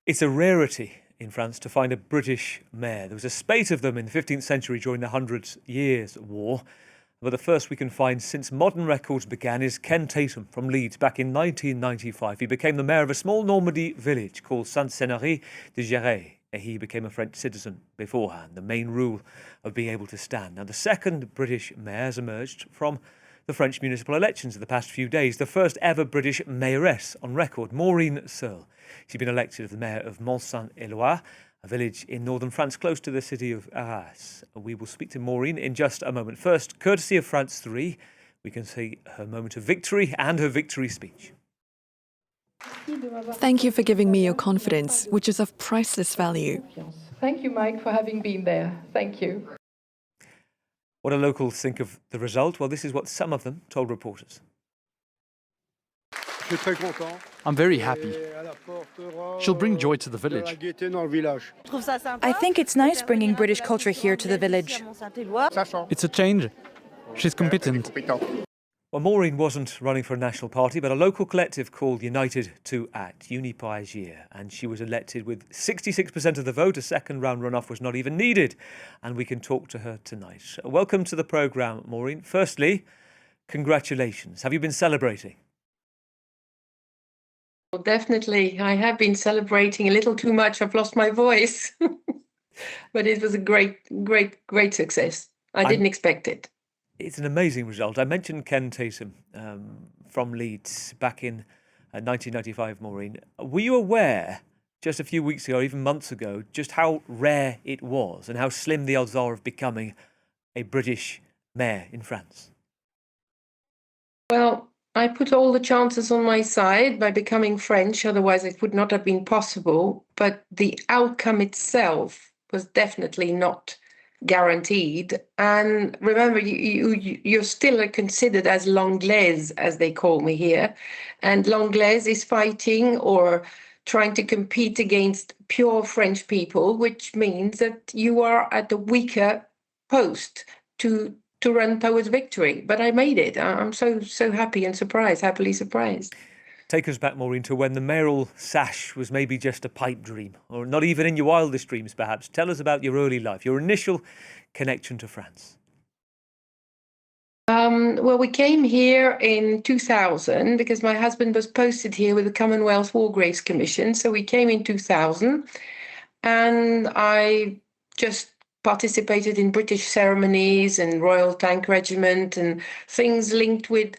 It's a rarity in France to find a British mayor. There was a spate of them in the 15th century during the Hundred Years' War. But the first we can find since modern records began is Ken Tatum from Leeds back in 1995. He became the mayor of a small Normandy village called Saint-Sénéry-de-Géret. He became a French citizen beforehand, the main rule of being able to stand. Now, the second British mayor has emerged from the French municipal elections of the past few days, the first ever British mayoress on record, Maureen Searle. She's been elected as the mayor of Mont-Saint-Éloi, a village in northern France close to the city of Arras. We will speak to Maureen in just a moment. First, courtesy of France 3, we can see her moment of victory and her victory speech. Thank you for giving me your confidence, which is of priceless value. Thank you, Mike, for having been there. Thank you. What do locals think of the result? Well, this is what some of them told reporters. I'm very happy. She'll bring joy to the village. I think it's nice bringing British culture here to the village. It's a change. She's competent. Well, Maureen wasn't running for a national party, but a local collective called United to Act, Uni pour Agir, and she was elected with 66% of the vote. A second round runoff was not even needed, and we can talk to her tonight. Welcome to the programme, Maureen. Firstly, congratulations. Have you been celebrating? Well, definitely. I have been celebrating a little too much. I've lost my voice. But it was a great success. I didn't expect it. It's an amazing result. I mentioned Ken Tatum from Leeds back in 1995, Maureen. Were you aware just a few weeks ago, even months ago, just how rare it was and how slim the odds are of becoming a British mayor in France? Well, I put all the chances on my side by becoming French, otherwise it would not have been possible. But the outcome itself was definitely not guaranteed. And remember, you're still considered as L'Anglaise, as they call me here. And L'Anglaise is fighting or trying to compete against pure French people, which means that you are at the weaker post to run towards victory. But I made it. I'm so happy and happily surprised. Take us back, Maureen, to when the mayoral sash was maybe just a pipe dream, or not even in your wildest dreams, perhaps. Tell us about your early life, your initial connection to France. Well, we came here in 2000 because my husband was posted here with the Commonwealth War Graves Commission. So we came in 2000, and I just participated in British ceremonies and Royal Tank Regiment and things linked with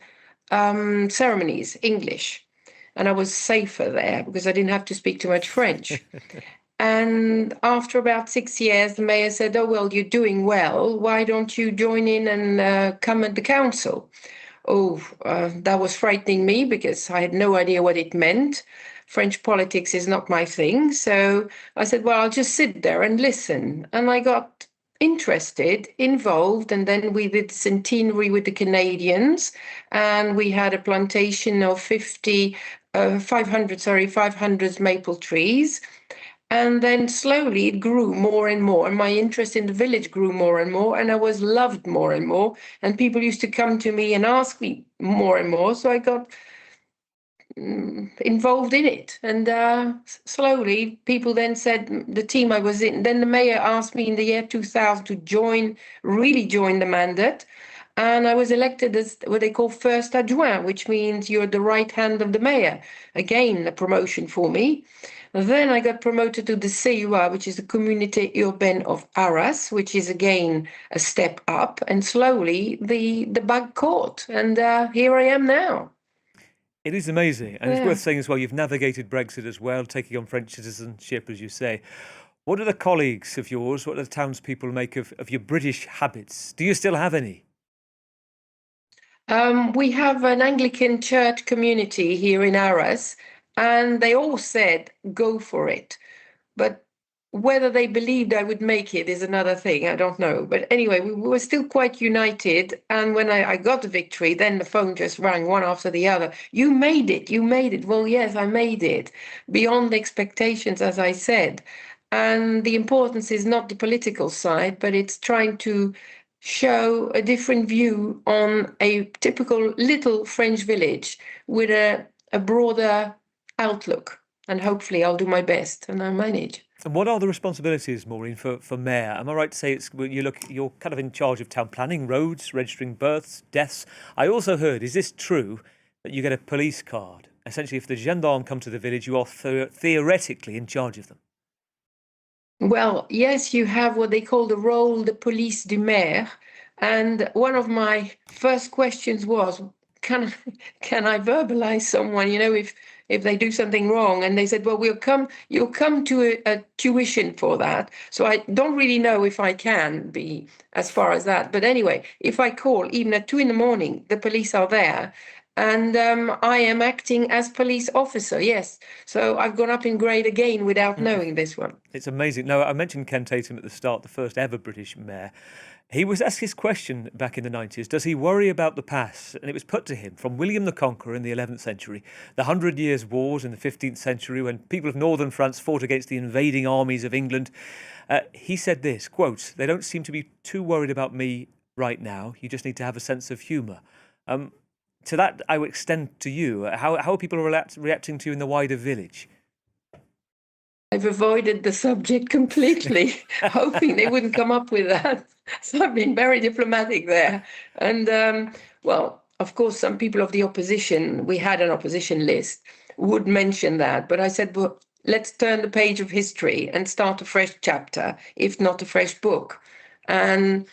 ceremonies, English. And I was safer there because I didn't have to speak too much French. And after about 6 years, the mayor said, "Oh, well, you're doing well. Why don't you join in and come at the council?" That was frightening me because I had no idea what it meant. French politics is not my thing. So I said, well, I'll just sit there and listen. And I got interested, involved, and then we did centenary with the Canadians, and we had a plantation of 500 maple trees. And then slowly it grew more and more, and my interest in the village grew more and more, and I was loved more and more, and people used to come to me and ask me more and more, so I got involved in it. And slowly people then said, the team I was in, then the mayor asked me in the year 2000 to really join the mandate. And I was elected as what they call first adjoint, which means you're the right hand of the mayor. Again, a promotion for me. Then I got promoted to the CUA, which is the Communauté Urbaine of Arras, which is again a step up. And slowly the bug caught. And here I am now. It is amazing. And It's worth saying as well, you've navigated Brexit as well, taking on French citizenship, as you say. What do the colleagues of yours, what do the townspeople make of your British habits? Do you still have any? We have an Anglican church community here in Arras, and they all said, go for it. But whether they believed I would make it is another thing. I don't know. But anyway, we were still quite united. And when I got the victory, then the phone just rang one after the other. You made it. You made it. Well, yes, I made it. Beyond expectations, as I said. And the importance is not the political side, but it's trying to show a different view on a typical little French village with a broader outlook. and hopefully I'll do my best and I'll manage. And what are the responsibilities, Maureen, for Maire? Am I right to say you're kind of in charge of town planning, roads, registering births, deaths? I also heard, is this true, that you get a police card? Essentially, if the gendarme come to the village, you are theoretically in charge of them. Well, yes, you have what they call the rôle de police du maire. And one of my first questions was, can I verbalize someone, if they do something wrong? And they said, well, you'll come to a tuition for that. So I don't really know if I can be as far as that. But anyway, if I call, even at 2 a.m, the police are there. And I am acting as police officer, yes. So I've gone up in grade again without knowing this one. It's amazing. No, I mentioned Ken Tatum at the start, the first ever British mayor. He was asked his question back in the 90s, does he worry about the past? And it was put to him from William the Conqueror in the 11th century, the 100 Years' Wars in the 15th century, when people of northern France fought against the invading armies of England. He said this, quote, "They don't seem to be too worried about me right now. You just need to have a sense of humour." To that, I would extend to you. How are people reacting to you in the wider village? I've avoided the subject completely, hoping they wouldn't come up with that. So I've been very diplomatic there. And, well, of course, some people of the opposition, we had an opposition list, would mention that. But I said, well, let's turn the page of history and start a fresh chapter, if not a fresh book. And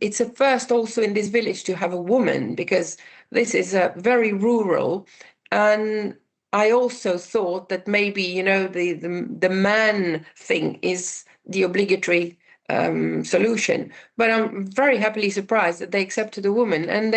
it's a first also in this village to have a woman, because this is a very rural. And I also thought that maybe, the man thing is the obligatory solution. But I'm very happily surprised that they accepted a woman. And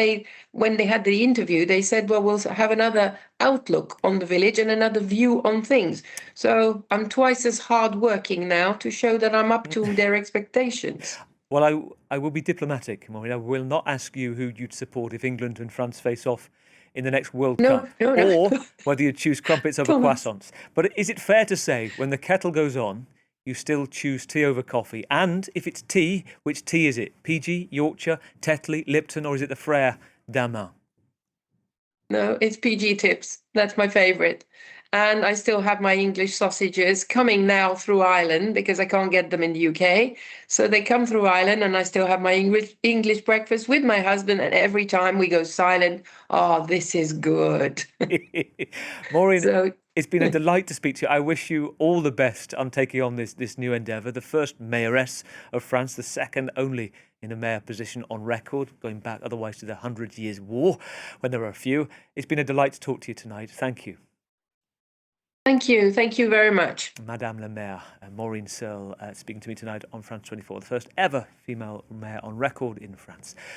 when they had the interview, they said, well, we'll have another outlook on the village and another view on things. So I'm twice as hardworking now to show that I'm up to their expectations. Well, I will be diplomatic, Maureen. I will not ask you who you'd support if England and France face off in the next World Cup, No. or whether you choose crumpets over croissants. But is it fair to say, when the kettle goes on, you still choose tea over coffee? And if it's tea, which tea is it? PG, Yorkshire, Tetley, Lipton, or is it the Frère d'Amin? No, it's PG Tips. That's my favorite. And I still have my English sausages coming now through Ireland because I can't get them in the UK. So they come through Ireland, and I still have my English breakfast with my husband. And every time we go silent, oh, this is good. Maureen, it's been a delight to speak to you. I wish you all the best on taking on this new endeavour. The first mayoress of France, the second only in a mayor position on record, going back otherwise to the 100 Years' War, when there were a few. It's been a delight to talk to you tonight. Thank you. Thank you. Thank you very much. Madame la Maire, Maureen Searle, speaking to me tonight on France 24, the first ever female mayor on record in France.